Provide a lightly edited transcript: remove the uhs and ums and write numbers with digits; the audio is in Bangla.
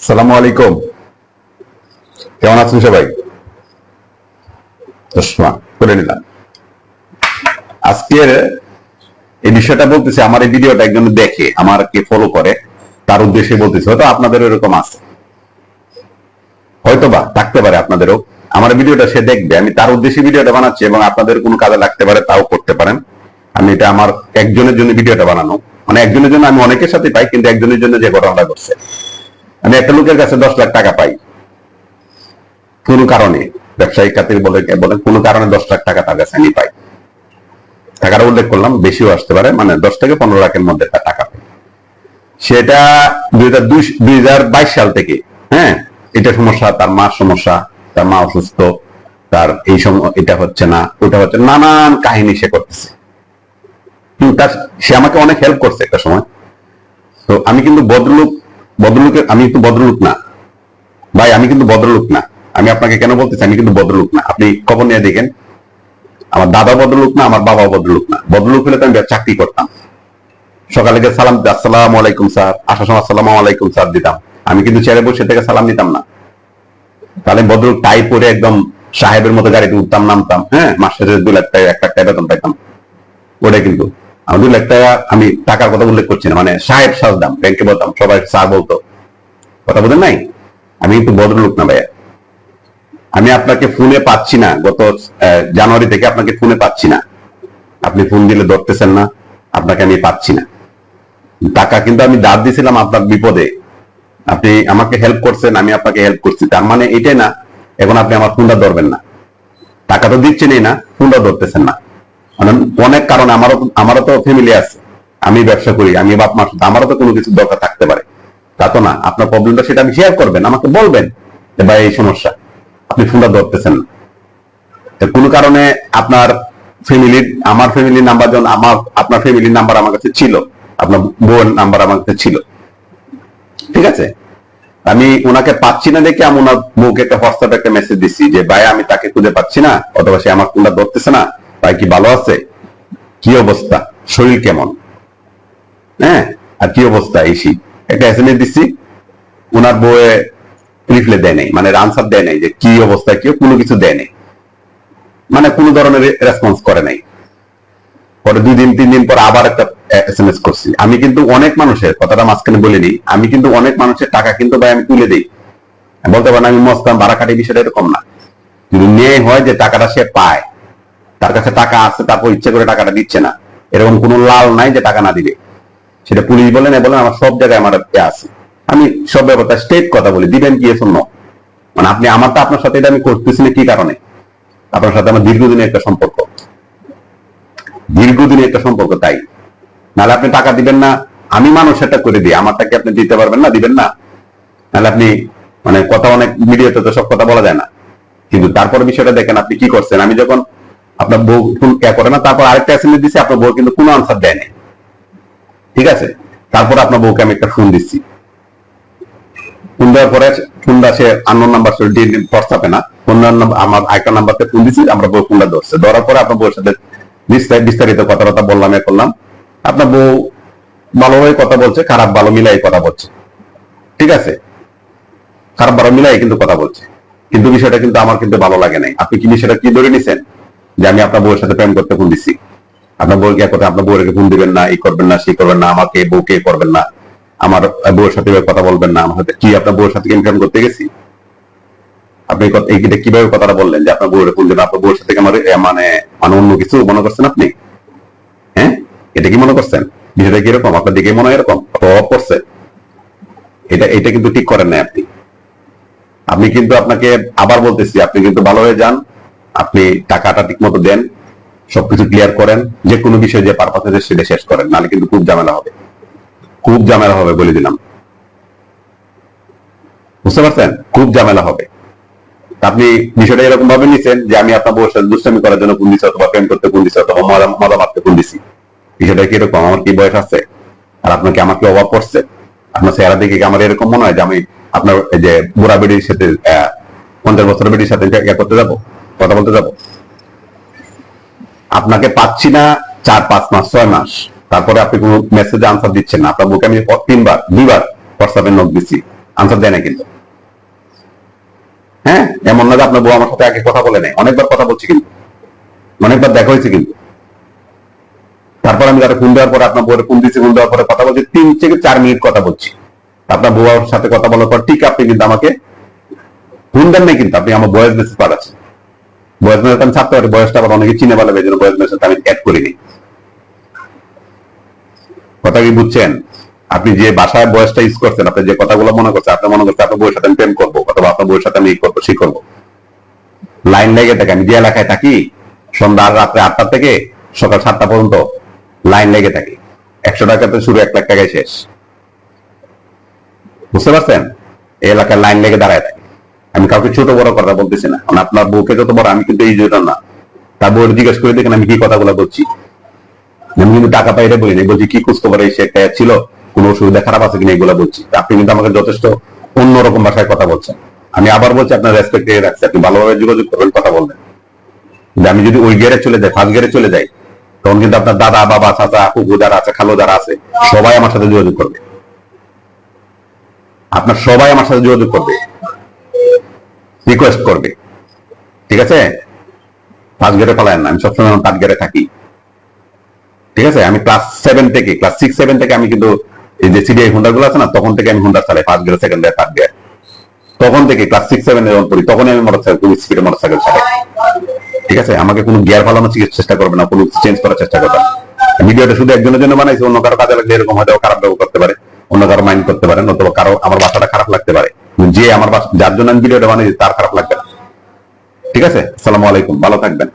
সালামু আলাইকুম। কেমন আছেন সবাই? চশমা করে নিলাম। আজকের এই বিষয়টা বলতেছি, আমার এই ভিডিওটা একজন দেখে, আমাকে ফলো করে, তার উদ্দেশ্যে বলতেছি। হয়তো আপনাদের এরকম আছে, হয়তো বা থাকতে পারে আপনাদেরও। আমার ভিডিওটা সে দেখবে, আমি তার উদ্দেশ্যে ভিডিওটা বানাচ্ছি এবং আপনাদের কোনো কাজে লাগতে পারে, তাও করতে পারেন। আমি এটা আমার একজনের জন্য ভিডিওটা বানানো, মানে একজনের জন্য আমি অনেকের সাথে পাই, কিন্তু একজনের জন্য যে ঘটনাটা করছে, আমি একটা লোকের কাছে 10 লাখ টাকা পাই কোনো কারণে, ব্যবসায়িক খাতির বলে কোনো কারণে 10 লাখ টাকা তার কাছে আমি পাই। টাকাটা উল্লেখ করলাম, বেশিও আসতে পারে, মানে 10 থেকে 15 লাখের মধ্যে তার টাকা পাই। সেটা 2022 সাল থেকে, হ্যাঁ, এটা সমস্যা, তার মার সমস্যা, তার মা অসুস্থ, তার এই সময় এটা হচ্ছে না, ওটা হচ্ছে, নানান কাহিনী সে করতেছে। সে আমাকে অনেক হেল্প করছে একটা সময়। তো আমি কিন্তু ভদ্রলোকের আমি কিন্তু ভদ্রলোক না ভাই, আমি কিন্তু ভদ্রলোক না। আমি আপনাকে কেন বলতেছি আমি কিন্তু ভদ্রলোক না, আপনি খবর নিয়ে দেখেন। আমার দাদা ভদ্রলোক না, আমার বাবাও ভদ্রলোক না। ভদ্রলোক হলে তো আমি চাকরি করতাম, সকালে গিয়ে সালাম, আসসালামু আলাইকুম স্যার, আসার সময় আসসালামু আলাইকুম স্যার দিতাম। আমি কিন্তু চেয়ারে বসে থেকে সালাম দিতাম না। তাহলে ভদ্রলোক টাই পরে একদম সাহেবের মতো গাড়িতে উঠতাম নামতাম, হ্যাঁ, মাসে 2 লাখ টাকা 1 লাখ টাকা বেতন পাইতাম। ওটা কিন্তু আমার 2 লাখ টাকা, আমি টাকার কথা উল্লেখ করছি না, মানে সাহেব সাজদাম, ব্যাংকে বলতাম, সবাই স্যার বলতো। কথা বলেন নাই? আমি কিন্তু ভদ্রলোক না ভাইয়া। আমি আপনাকে ফোনে পাচ্ছি না, গত জানুয়ারি থেকে আপনাকে ফোনে পাচ্ছি না। আপনি ফোন দিলে ধরতেছেন না, আপনাকে আমি পাচ্ছি না। টাকা কিন্তু আমি ধার দিয়েছিলাম আপনার বিপদে, আপনি আমাকে হেল্প করছেন, আমি আপনাকে হেল্প করছি, তার মানে এটাই না এখন আপনি আমার ফোনটা ধরবেন না। টাকা তো দিচ্ছেনই না, ফোনটা ধরতেছেন না। মানে অনেক কারণে, আমারও তো ফ্যামিলি আছে, আমি ব্যবসা করি, আমি বাপ মার সাথে, আমারও তো কোনো কিছু দরকার থাকতে পারে। তা তো না, আপনার প্রবলেমটা সেটা আমি শেয়ার করবেন, আমাকে বলবেন যে ভাই এই সমস্যা, আপনি ফোনটা ধরতেছেন না। কোনো কারণে আপনার ফ্যামিলির, আমার ফ্যামিলির নাম্বার, যখন আপনার ফ্যামিলির নাম্বার আমার কাছে ছিল, আপনার বউয়ের নাম্বার আমার কাছে ছিল, ঠিক আছে, আমি ওনাকে পাচ্ছি না দেখে আমি ওনার বউকে একটা হোয়াটসঅ্যাপে একটা মেসেজ দিচ্ছি যে ভাই আমি তাকে খুঁজে পাচ্ছি না, অথবা সে আমার ফোনটা ধরতেছে না, ভাই কি ভালো আছে, কি অবস্থা, শরীর কেমন, হ্যাঁ, আর কি অবস্থা, এই একটা এসএমএস দিচ্ছি। ওনার বউয়ে রিপ্লাই দেয় নাই, মানে আনসার দেয় নাই যে কি অবস্থা, কেউ কোনো কিছু দেয় নাই, মানে কোনো ধরনের রেসপন্স করে নাই। পরে 2 দিন 3 দিন পর আবার একটা এসএমএস করছি। আমি কিন্তু অনেক মানুষের, কথাটা মাঝখানে বলিনি, আমি কিন্তু অনেক মানুষের টাকা কিন্তু ভাই আমি তুলে দিই। বলতে পারেন আমি মস্তান ভাড়া খাটি, বিষয়টা এরকম না। যদি ন্যায় হয় যে টাকাটা সে পায়, তার কাছে টাকা আছে, তারপর ইচ্ছে করে টাকাটা দিচ্ছে না, এরকম কোনো লাল নাই যে টাকা না দিবে। সেটা পুলিশ বলেন, বলেন, আমার সব জায়গায় আমার আছে। আমি সব ব্যাপারটা স্ট্রেট কথা বলি, দিবেন কি শূন্য, মানে আপনি আমারটা আপনার সাথে এটা আমি করতেছি না কি কারণে, আপনার সাথে আমার দীর্ঘদিনের একটা সম্পর্ক, দীর্ঘদিনের একটা সম্পর্ক, তাই নাহলে আপনি টাকা দিবেন না। আমি মানুষ একটা করে দিই, আমারটাকে আপনি দিতে পারবেন না, দিবেন না, নাহলে আপনি, মানে কথা অনেক ভিডিওতে তো সব কথা বলা যায় না। কিন্তু তারপরে বিষয়টা দেখেন আপনি কি করছেন। আমি যখন আপনার বউ ফোন করে না, তারপর আরেকটা এসএমএস দিচ্ছি, আপনার বউ কিন্তু কোনো আনসার দেয়নি, ঠিক আছে। তারপর আপনার বউকে আমি একটা ফোন দিচ্ছি, ফোন দেওয়ার পরে ফোনটা সে আননোন নাম্বার হোয়াটসঅ্যাপে না, ফোন আমার আরেকটা নাম্বারতে ফোন দিচ্ছি, আমরা বউ ফোনটা ধরছে। ধরার পরে আপনার বউর সাথে বিস্তারিত কথাবার্তা বললাম, করলাম। আপনার বউ ভালোভাবে কথা বলছে, খারাপ ভালো মিলাই কথা বলছে, ঠিক আছে, খারাপ ভালো মিলাই কিন্তু কথা বলছে। কিন্তু বিষয়টা কিন্তু আমার কিন্তু ভালো লাগে নাই। আপনি কি বিষয়টা কি ধরে নিছেন যে আমি আপনার বউয়ের সাথে প্রেম করতে ফোন দিচ্ছি? আপনার বউ গিয়ে আপনার বউকে ফোন দিবেন না, এই করবেন না, সেই করবেন না, আমাকে বউকে করবেন না, আমার বউয়ের সাথে কথা বলবেন না, আমার সাথে কি আপনার বউয়ের সাথে ইনকাম করতে গেছি? আপনি কিভাবে কথাটা বললেন যে আপনার বউয়ের ফোন দিবেন? আপনার বউয়ের সাথে আমার মানে মানে অন্য কিছু মনে করছেন আপনি? হ্যাঁ, এটা কি মনে করছেন? বিষয়টা কিরকম আপনার দিকে মনে হয় এরকম প্রভাব পড়ছে? এটা কিন্তু ঠিক করেন নাই আপনি। আমি কিন্তু আপনাকে আবার বলতেছি, আপনি কিন্তু ভালো হয়ে যান, আপনি টাকাটা ঠিক মতো দেন, সবকিছু ক্লিয়ার করেন, যে কোনো বিষয় যে পারপাস আছে সেটা শেষ করেন, নাহলে কিন্তু খুব ঝামেলা হবে, খুব ঝামেলা হবে বলে দিলাম, বুঝতে পারছেন? খুব ঝামেলা হবে। আপনি বিষয়টা এরকম ভাবে নিচ্ছেন যে আমি আপনার বউর সাথে দুষ্টামি করার জন্য ফোন দিচ্ছি, অথবা প্রেম করতে ফোন দিচ্ছি, অথবা মজা মারতে ফোন দিচ্ছি। বিষয়টা কিরকম? আমার কি বয়স আছে আর আপনাকে আমাকে অভাব পড়ছে? আপনার চেহারা দেখে আমার এরকম মনে হয় যে আমি আপনার যে বুড়া বেডির সাথে 50 বছরের বেডির সাথে করতে যাবো, কথা বলতে যাবো? আপনাকে পাচ্ছি না 4-5 মাস 6 মাস, তারপরে আপনি কোনো মেসেজে আনসার দিচ্ছেন না। আপনার বুকে আমি 2বার হোয়াটসঅ্যাপে নক দিচ্ছি, আনসার দেয় না কিন্তু। হ্যাঁ, এমন না যে আপনার বউ আমার সাথে আগে কথা বলে নাই, অনেকবার কথা বলছি কিন্তু, অনেকবার দেখা হয়েছে কিন্তু। তারপর আমি তারা ফোন দেওয়ার পরে আপনার বউয়ের ফোন দিচ্ছি, ফোন দেওয়ার পরে কথা বলছি 3 থেকে 4 মিনিট কথা বলছি। আপনার বউয়ের সাথে কথা বলার পর ঠিক আপনি কিন্তু আমাকে ফোন দেন নাই, কিন্তু আপনি আমার ভয়েস মেসেজ পাঠাচ্ছেন। ভয়েস মেসেজ আমি ছাড়তে পারি, বয়সটা আবার অনেকে চিনে বলে, এই জন্য ভয়েস মেসেজ আমি অ্যাড করিনি। কথা কি বুঝছেন? আপনি যে বাসায় বয়সটা ইউজ করছেন, আপনি যে কথাগুলো মনে করছেন, আপনি মনে করছেন আপনার বউয়ের সাথে আমি প্রেম করবো, অথবা আপনার বউয়ের সাথে আমি এই করবো সেই করবো। লাইন লেগে থাকে। আমি যে এলাকায় থাকি, সন্ধ্যা রাত্রে 8টা থেকে সকাল 7টা পর্যন্ত লাইন লেগে থাকে। 100 টাকাতে শুরু, 1 লাখ টাকায় শেষ। বুঝতে পারছেন? এই এলাকায় লাইন লেগে দাঁড়ায় থাকে। আমি কাউকে ছোট বড় কথা বলতেছি না, কারণ আপনার বউকে যত বড়, আমি কিন্তু এই জন্য না। তার বউয়ের জিজ্ঞেস করে দেখেন আমি কি কথাগুলো বলছি। আমি কিন্তু টাকা পাইলে বলি না, বলছি কি খোঁজ খবর এসে একটা ছিল, কোন অসুবিধা খারাপ আছে কিনা এগুলো বলছি। আপনি কিন্তু আমাকে যথেষ্ট অন্যরকম ভাষায় কথা বলছেন। আমি আবার বলছি, আপনার রেসপেক্ট দিয়ে রাখছি, আপনি ভালোভাবে যোগাযোগ করবেন, কথা বলবেন। আমি যদি ওই গেরে চলে যাই, ফার্স্ট গেরে চলে যাই, তখন কিন্তু আপনার দাদা, বাবা, চাচা, কুকু যারা আছে, খালো যারা আছে, সবাই আমার সাথে যোগাযোগ করবে। আপনার সবাই আমার সাথে যোগাযোগ করবে, রিকোয়েস্ট করবে। ঠিক আছে? ফার্স্ট গেরে পালায়েন না, আমি সবসময় থার্ড গেরে থাকি। ঠিক আছে? আমি ক্লাস 7 থেকে, ক্লাস 6-7 থেকে আমি কিন্তু এই যে সিডিআই হুন্ডার গুলো আছে না, তখন থেকে আমি হুন্ডার চালাই, first gear, second gear, third gear. তখন থেকে ক্লাস 6-7 এ যখন পড়ি, তখনই আমি মোটরসাইকেল, খুব স্পিডে মোটরসাইকেল চালাই। ঠিক আছে? আমাকে কোনো গিয়ার ফালানোর চেষ্টা করবে না, কোনো চেঞ্জ করার চেষ্টা করবে না। ভিডিওটা শুধু একজনের জন্য বানাইছি, অন্য কারো কাজে লাগলে এরকম হয়তো খারাপ ব্যবহার করতে পারে, অন্য কারো মাইন্ড করতে পারে, অথবা কারো আমার বাসাটা খারাপ লাগতে পারে। যে আমার যার জন্য আমি ভিডিওটা বানাইছি তার খারাপ লাগবে না। ঠিক আছে? আসসালামু আলাইকুম, ভালো থাকবেন।